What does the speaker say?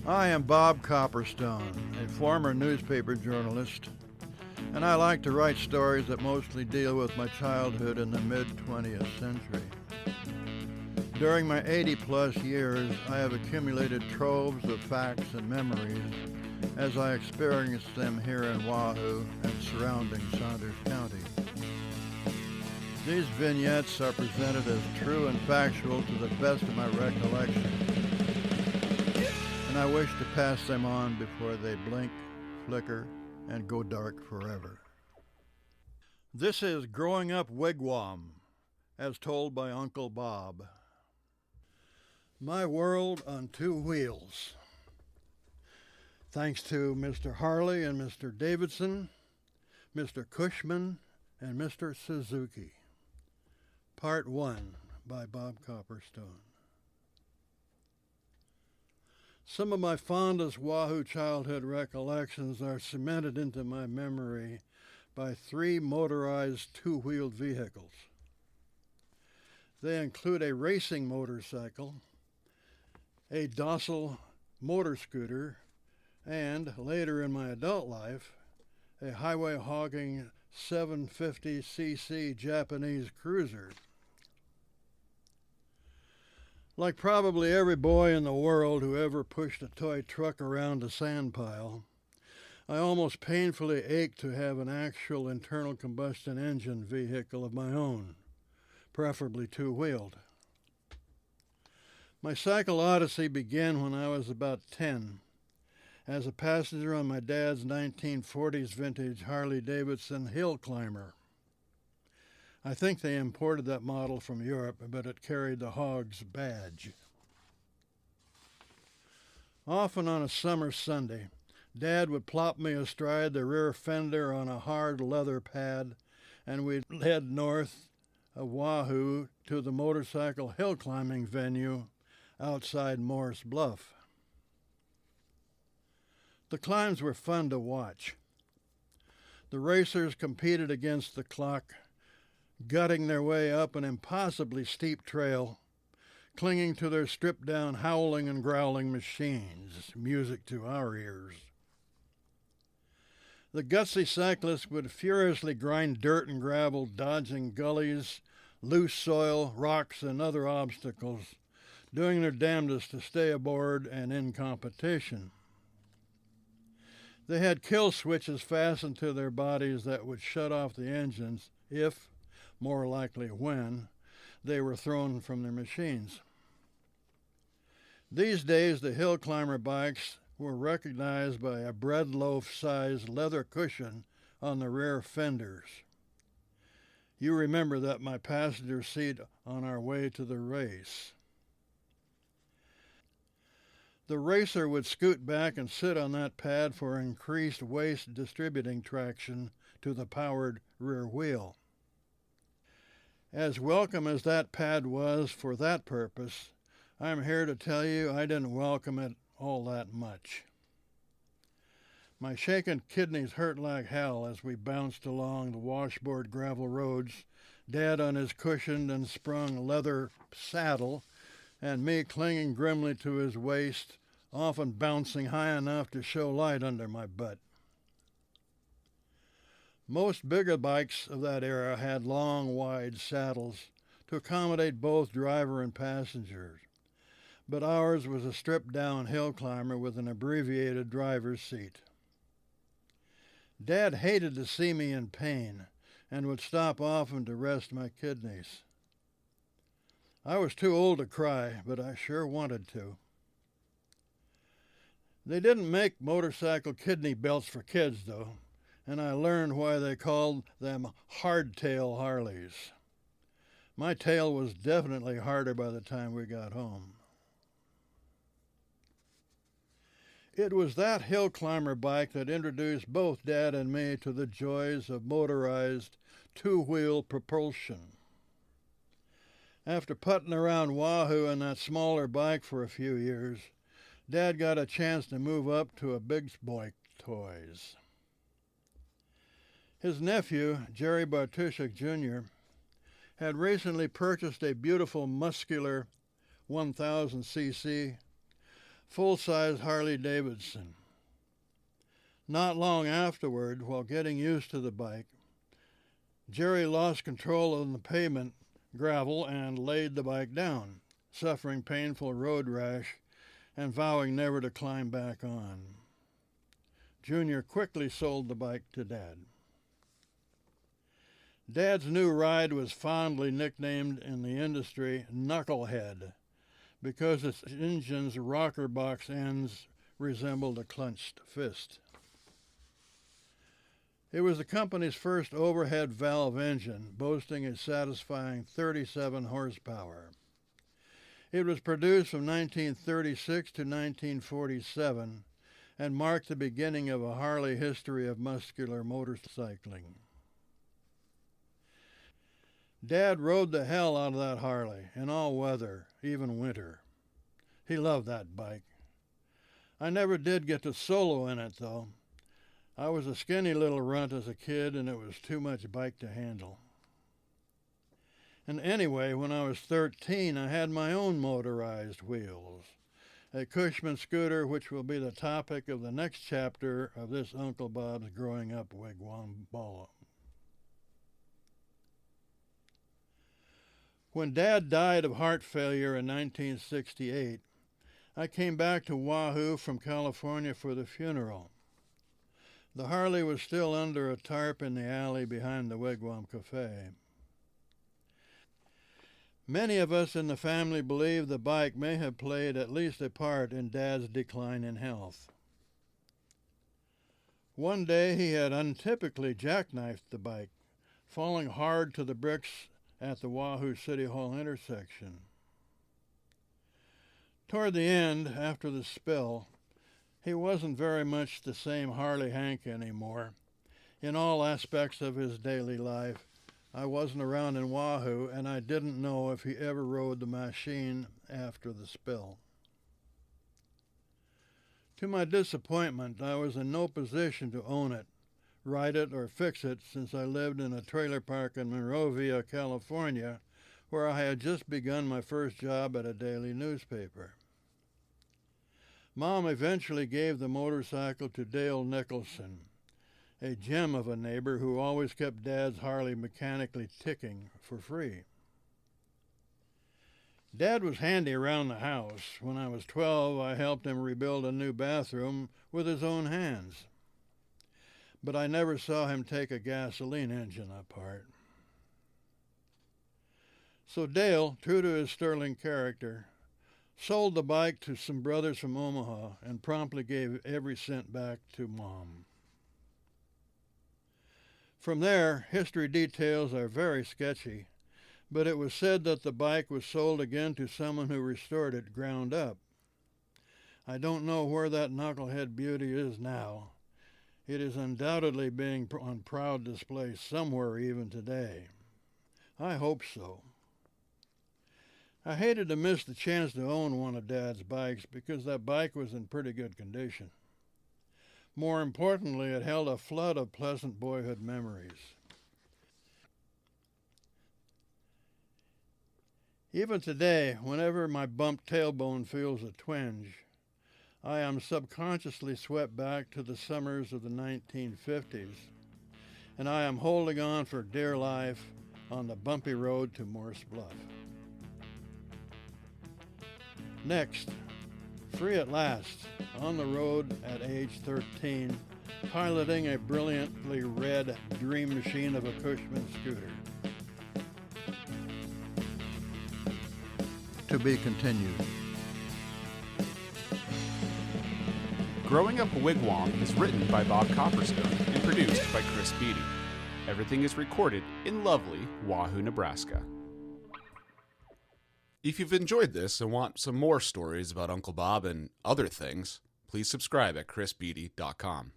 I am Bob Copperstone, a former newspaper journalist, and I like to write stories that mostly deal with my childhood in the mid-20th century. During my 80-plus years, I have accumulated troves of facts and memories as I experienced them here in Wahoo and surrounding Saunders County. These vignettes are presented as true and factual to the best of my recollection, and I wish to pass them on before they blink, flicker, and go dark forever. This is Growing Up Wigwam, as told by Uncle Bob. My world on two wheels. Thanks to Mr. Harley and Mr. Davidson, Mr. Cushman, and Mr. Suzuki. Part 1 by Bob Copperstone. Some of my fondest Wahoo childhood recollections are cemented into my memory by three motorized two-wheeled vehicles. They include a racing motorcycle, a docile motor scooter, and, later in my adult life, a highway-hogging 750cc Japanese cruiser. Like probably every boy in the world who ever pushed a toy truck around a sand pile, I almost painfully ached to have an actual internal combustion engine vehicle of my own, preferably two-wheeled. My cycle odyssey began when I was about 10, as a passenger on my dad's 1940s vintage Harley-Davidson hill climber. I think they imported that model from Europe, but it carried the Hog's badge. Often on a summer Sunday, Dad would plop me astride the rear fender on a hard leather pad, and we'd head north of Wahoo to the motorcycle hill climbing venue outside Morse Bluff. The climbs were fun to watch. The racers competed against the clock, gutting their way up an impossibly steep trail, clinging to their stripped-down, howling and growling machines, music to our ears. The gutsy cyclists would furiously grind dirt and gravel, dodging gullies, loose soil, rocks, and other obstacles, doing their damnedest to stay aboard and in competition. They had kill switches fastened to their bodies that would shut off the engines if, more likely when, they were thrown from their machines. These days, the hill climber bikes were recognized by a bread loaf-sized leather cushion on the rear fenders. You remember that my passenger seat on our way to the race. The racer would scoot back and sit on that pad for increased waist distributing traction to the powered rear wheel. As welcome as that pad was for that purpose, I'm here to tell you I didn't welcome it all that much. My shaken kidneys hurt like hell as we bounced along the washboard gravel roads, Dad on his cushioned and sprung leather saddle, and me clinging grimly to his waist, often bouncing high enough to show light under my butt. Most bigger bikes of that era had long, wide saddles to accommodate both driver and passengers, but ours was a stripped-down hill climber with an abbreviated driver's seat. Dad hated to see me in pain and would stop often to rest my kidneys. I was too old to cry, but I sure wanted to. They didn't make motorcycle kidney belts for kids, though, and I learned why they called them hardtail Harleys. My tail was definitely harder by the time we got home. It was that hill climber bike that introduced both Dad and me to the joys of motorized two-wheel propulsion. After putting around Wahoo in that smaller bike for a few years, Dad got a chance to move up to a big boy toys. His nephew, Jerry Bartushik Jr., had recently purchased a beautiful muscular 1000cc full-size Harley-Davidson. Not long afterward, while getting used to the bike, Jerry lost control of the pavement gravel and laid the bike down, suffering painful road rash and vowing never to climb back on. Junior quickly sold the bike to Dad. Dad's new ride was fondly nicknamed in the industry Knucklehead because its engine's rocker box ends resembled a clenched fist. It was the company's first overhead valve engine, boasting a satisfying 37 horsepower. It was produced from 1936 to 1947 and marked the beginning of a Harley history of muscular motorcycling. Dad rode the hell out of that Harley in all weather, even winter. He loved that bike. I never did get to solo in it, though. I was a skinny little runt as a kid, and it was too much bike to handle. And anyway, when I was 13, I had my own motorized wheels, a Cushman scooter, which will be the topic of the next chapter of this Uncle Bob's Growing Up Wigwam Ball. When Dad died of heart failure in 1968, I came back to Wahoo from California for the funeral. The Harley was still under a tarp in the alley behind the Wigwam Cafe. Many of us in the family believe the bike may have played at least a part in Dad's decline in health. One day he had untypically jackknifed the bike, falling hard to the bricks at the Wahoo City Hall intersection. Toward the end, after the spill, he wasn't very much the same Harley Hank anymore. In all aspects of his daily life, I wasn't around in Wahoo, and I didn't know if he ever rode the machine after the spill. To my disappointment, I was in no position to own it, ride it, or fix it, since I lived in a trailer park in Monrovia, California, where I had just begun my first job at a daily newspaper. Mom eventually gave the motorcycle to Dale Nicholson, a gem of a neighbor who always kept Dad's Harley mechanically ticking for free. Dad was handy around the house. When I was 12, I helped him rebuild a new bathroom with his own hands. But I never saw him take a gasoline engine apart. So Dale, true to his sterling character, sold the bike to some brothers from Omaha and promptly gave every cent back to Mom. From there, history details are very sketchy, but it was said that the bike was sold again to someone who restored it ground up. I don't know where that knucklehead beauty is now. It is undoubtedly being on proud display somewhere even today. I hope so. I hated to miss the chance to own one of Dad's bikes because that bike was in pretty good condition. More importantly, it held a flood of pleasant boyhood memories. Even today, whenever my bumped tailbone feels a twinge, I am subconsciously swept back to the summers of the 1950s, and I am holding on for dear life on the bumpy road to Morse Bluff. Next, free at last, on the road at age 13, piloting a brilliantly red dream machine of a Cushman scooter. To be continued. Growing Up Wigwam is written by Bob Copperstone and produced by Chris Beatty. Everything is recorded in lovely Wahoo, Nebraska. If you've enjoyed this and want some more stories about Uncle Bob and other things, please subscribe at chrisbeatty.com.